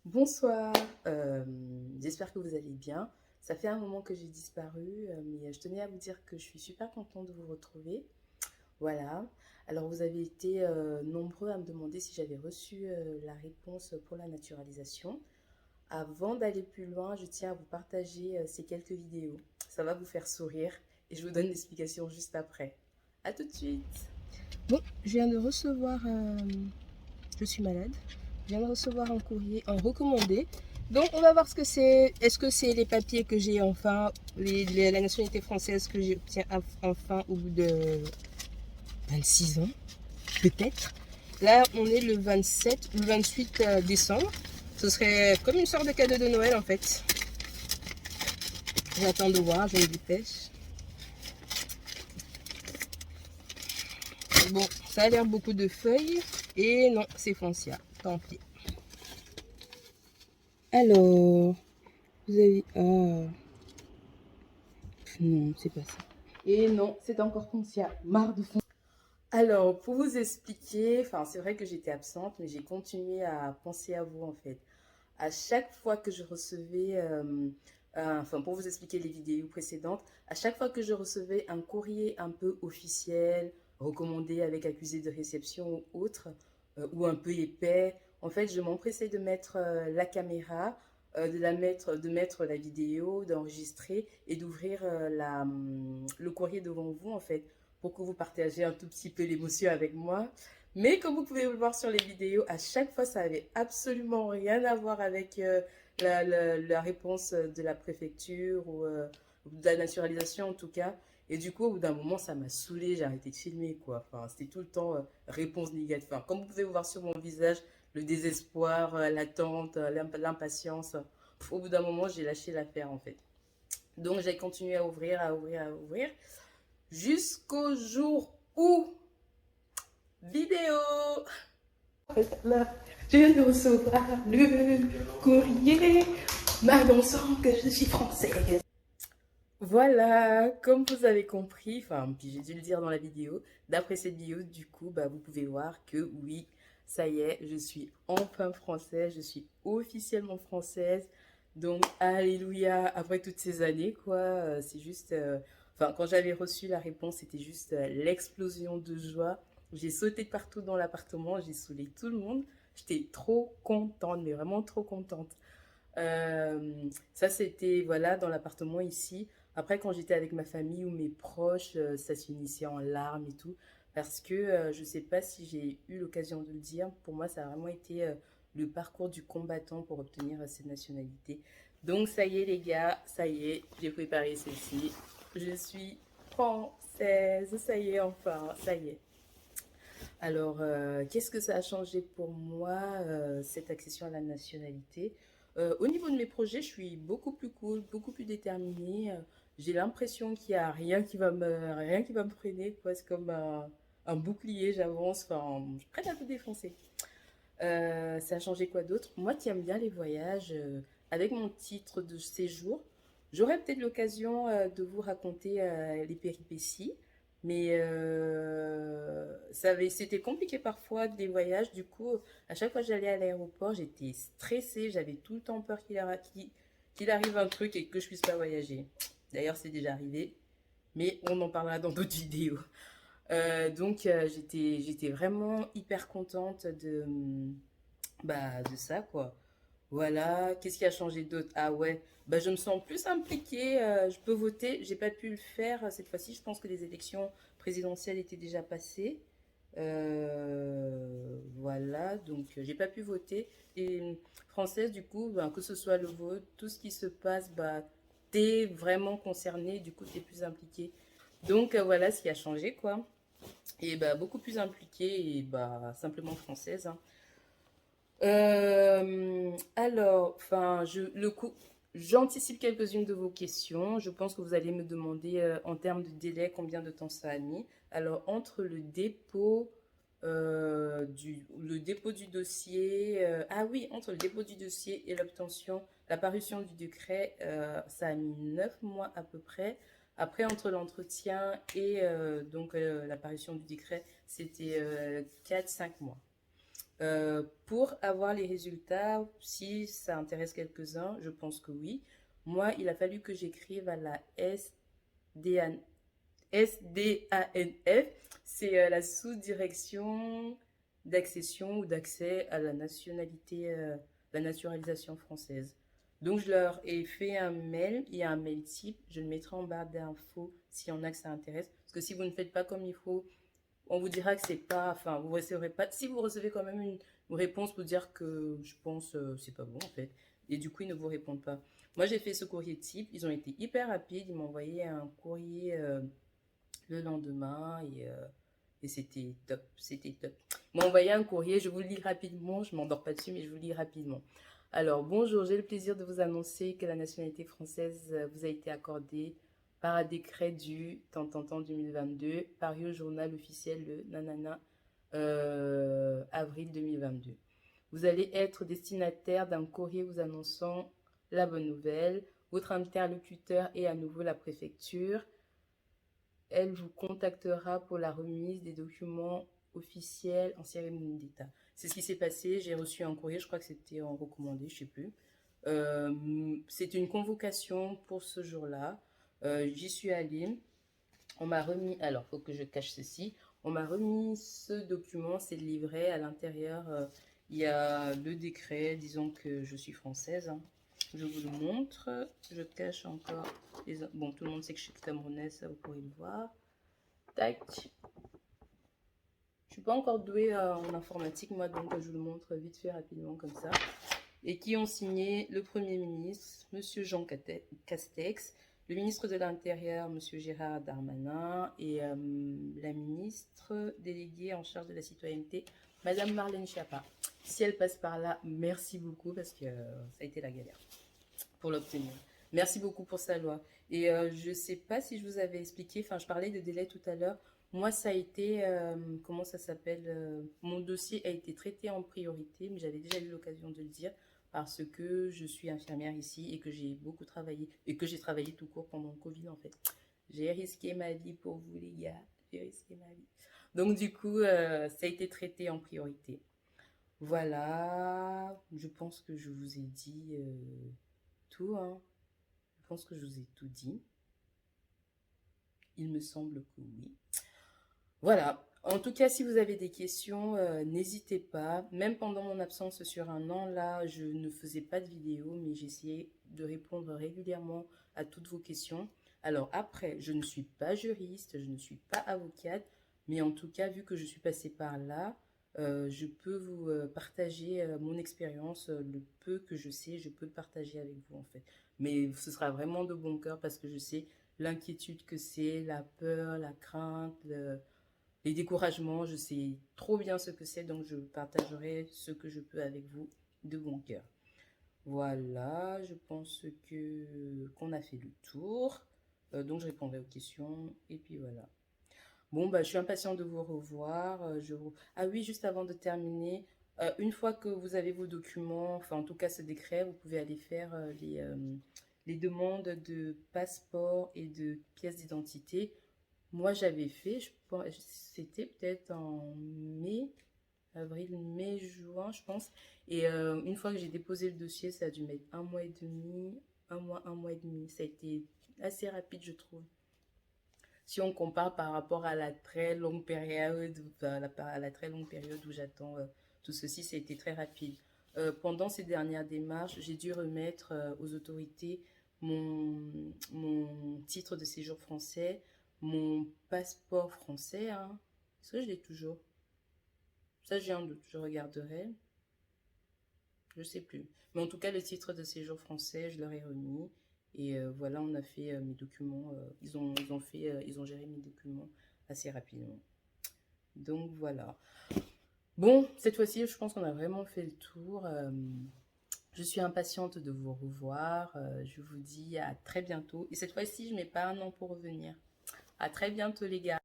Bonsoir, j'espère que vous allez bien. Ça fait un moment que j'ai disparu, mais je tenais à vous dire que je suis super contente de vous retrouver. Voilà. Alors, vous avez été nombreux à me demander si j'avais reçu la réponse pour la naturalisation. Avant d'aller plus loin, je tiens à vous partager ces quelques vidéos. Ça va vous faire sourire et je vous donne l'explication juste après. À tout de suite. Bon, je viens de recevoir, je suis malade. Je viens de recevoir un courrier en recommandé. Donc, on va voir ce que c'est. Est-ce que c'est les papiers que j'ai enfin, la nationalité française que j'obtiens enfin au bout de 26 ans, peut-être. Là, on est le 27 ou le 28 décembre. Ce serait comme une sorte de cadeau de Noël en fait. J'attends de voir, je me dépêche. Bon, ça a l'air beaucoup de feuilles. Et non, c'est Foncia. Tant pis. Alors, vous avez... Ah, non, c'est pas ça. Et non, c'est encore Foncia. Marre de Foncia. Alors, pour vous expliquer, enfin, c'est vrai que j'étais absente, mais j'ai continué à penser à vous en fait. À chaque fois que je recevais, enfin, pour vous expliquer les vidéos précédentes, à chaque fois que je recevais un courrier un peu officiel, recommandé avec accusé de réception ou autre, ou un peu épais, en fait, je m'empressais de mettre la caméra, de mettre la vidéo, d'enregistrer et d'ouvrir le courrier devant vous, en fait, pour que vous partagiez un tout petit peu l'émotion avec moi. Mais comme vous pouvez le voir sur les vidéos, à chaque fois, ça avait absolument rien à voir avec la réponse de la préfecture ou de la naturalisation en tout cas. Et du coup, au bout d'un moment, ça m'a saoulé, j'ai arrêté de filmer, quoi. Enfin, c'était tout le temps réponse négative. Enfin, comme vous pouvez voir sur mon visage, le désespoir, l'attente, l'impatience. Au bout d'un moment, j'ai lâché l'affaire, en fait. Donc, j'ai continué à ouvrir, à ouvrir, à ouvrir, jusqu'au jour où vidéo. Là, je viens de recevoir le courrier m'annonçant que je suis française. Voilà, comme vous avez compris, enfin, puis j'ai dû le dire dans la vidéo, d'après cette vidéo, du coup, bah, vous pouvez voir que oui, ça y est, je suis enfin française, je suis officiellement française. Donc, alléluia, après toutes ces années, quoi, c'est juste, enfin, quand j'avais reçu la réponse, c'était juste l'explosion de joie. J'ai sauté de partout dans l'appartement, j'ai saoulé tout le monde. J'étais trop contente, mais vraiment trop contente. Ça, c'était voilà, dans l'appartement ici. Après, quand j'étais avec ma famille ou mes proches, ça s'unissait en larmes et tout. Parce que je ne sais pas si j'ai eu l'occasion de le dire, pour moi, ça a vraiment été le parcours du combattant pour obtenir cette nationalité. Donc, ça y est, les gars, ça y est, j'ai préparé ceci. Je suis française, ça y est, enfin, ça y est. Alors, qu'est-ce que ça a changé pour moi, cette accession à la nationalité? Au niveau de mes projets, je suis beaucoup plus cool, beaucoup plus déterminée. J'ai l'impression qu'il n'y a rien qui va me freiner, quoi. C'est comme un bouclier, j'avance, enfin, je suis prête à tout défoncer. Ça a changé quoi d'autre? Moi qui aime bien les voyages, avec mon titre de séjour, j'aurais peut-être l'occasion de vous raconter les péripéties, mais c'était compliqué parfois des voyages. Du coup, à chaque fois que j'allais à l'aéroport, j'étais stressée, j'avais tout le temps peur qu'il arrive un truc et que je puisse pas voyager. D'ailleurs, c'est déjà arrivé, mais on en parlera dans d'autres vidéos. Donc, j'étais vraiment hyper contente de ça, quoi. Voilà, qu'est-ce qui a changé d'autre? Ah ouais, bah, je me sens plus impliquée, je peux voter, j'ai pas pu le faire cette fois-ci, je pense que les élections présidentielles étaient déjà passées. Voilà, donc j'ai pas pu voter. Et française, du coup, ben, que ce soit le vote, tout ce qui se passe, bah, t'es vraiment concerné, du coup, t'es plus impliqué. Donc voilà ce qui a changé, quoi. Et bah, beaucoup plus impliquée et bah, simplement française, hein. Alors, enfin, j'anticipe quelques-unes de vos questions. Je pense que vous allez me demander en termes de délai combien de temps ça a mis. Alors, entre le dépôt du dossier, ah oui, entre le dépôt du dossier et l'obtention, la parution du décret, ça a mis 9 mois à peu près. Après, entre l'entretien et la parution du décret, c'était 4-5 mois. Pour avoir les résultats, si ça intéresse quelques-uns, je pense que oui. Moi, il a fallu que j'écrive à la SDAN SDANF, c'est la sous-direction d'accession ou d'accès à la nationalité, la naturalisation française. Donc, je leur ai fait un mail, il y a un mail type, je le mettrai en barre d'infos s'il y en a que ça intéresse. Parce que si vous ne faites pas comme il faut, on vous dira que c'est pas, enfin, vous recevrez pas, si vous recevez quand même une réponse pour dire que je pense c'est pas bon en fait. Et du coup, ils ne vous répondent pas. Moi, j'ai fait ce courrier type, ils ont été hyper rapides, ils m'ont envoyé un courrier le lendemain et c'était top, c'était top. Ils m'ont envoyé un courrier, je vous le lis rapidement, je m'endors pas dessus mais je vous le lis rapidement. Alors bonjour, j'ai le plaisir de vous annoncer que la nationalité française vous a été accordée par un décret du tant 2022, paru au journal officiel le nanana avril 2022. Vous allez être destinataire d'un courrier vous annonçant la bonne nouvelle. Votre interlocuteur est à nouveau la préfecture. Elle vous contactera pour la remise des documents officiels en cérémonie d'État. C'est ce qui s'est passé. J'ai reçu un courrier, je crois que c'était en recommandé, je ne sais plus. C'était une convocation pour ce jour-là. J'y suis allée. On m'a remis, alors il faut que je cache ceci. On m'a remis ce document, c'est le livret. À l'intérieur, il y a le décret, disons que je suis française. Hein. Je vous le montre. Je cache encore les... Bon, tout le monde sait que je suis camerounaise, ça vous pourrez le voir. Tac. Je suis pas encore douée en informatique, moi, donc je vous le montre vite fait, rapidement, comme ça. Et qui ont signé le Premier ministre, Monsieur Jean Castex, le ministre de l'Intérieur, Monsieur Gérard Darmanin, et la ministre déléguée en charge de la citoyenneté, Madame Marlène Schiappa. Si elle passe par là, merci beaucoup, parce que ça a été la galère pour l'obtenir. Merci beaucoup pour sa loi. Et je ne sais pas si je vous avais expliqué, enfin je parlais de délai tout à l'heure. Moi, ça a été, comment ça s'appelle mon dossier a été traité en priorité, mais j'avais déjà eu l'occasion de le dire parce que je suis infirmière ici et que j'ai beaucoup travaillé et que j'ai travaillé tout court pendant le Covid en fait. J'ai risqué ma vie pour vous les gars, j'ai risqué ma vie. Donc du coup, ça a été traité en priorité. Voilà, je pense que je vous ai dit tout, hein. Je pense que je vous ai tout dit. Il me semble que oui. Voilà. En tout cas, si vous avez des questions, n'hésitez pas. Même pendant mon absence sur un an, là, je ne faisais pas de vidéo, mais j'essayais de répondre régulièrement à toutes vos questions. Alors après, je ne suis pas juriste, je ne suis pas avocate, mais en tout cas, vu que je suis passée par là, je peux vous partager mon expérience, le peu que je sais, je peux le partager avec vous en fait. Mais ce sera vraiment de bon cœur parce que je sais l'inquiétude que c'est, la peur, la crainte, les découragements, je sais trop bien ce que c'est, donc je partagerai ce que je peux avec vous de bon cœur. Voilà, je pense que qu'on a fait le tour. Donc je répondrai aux questions et puis voilà. Bon, bah, je suis impatiente de vous revoir. Ah oui, juste avant de terminer, une fois que vous avez vos documents, enfin en tout cas ce décret, vous pouvez aller faire les demandes de passeport et de pièces d'identité. Moi, j'avais fait, je pense, c'était peut-être en mai, avril, mai, juin, je pense. Et une fois que j'ai déposé le dossier, ça a dû mettre un mois et demi, un mois et demi. Ça a été assez rapide, je trouve. Si on compare par rapport à la très longue période, à la très longue période où j'attends tout ceci, ça a été très rapide. Pendant ces dernières démarches, j'ai dû remettre aux autorités mon titre de séjour français, mon passeport français. Hein. Est-ce que je l'ai toujours? Ça, j'ai un doute, je regarderai. Je sais plus. Mais en tout cas, le titre de séjour français, je leur ai remis. Et voilà, on a fait mes documents. Ils ont géré mes documents assez rapidement. Donc voilà. Bon, cette fois-ci, je pense qu'on a vraiment fait le tour. Je suis impatiente de vous revoir. Je vous dis à très bientôt. Et cette fois-ci, je ne mets pas un an pour revenir. À très bientôt, les gars.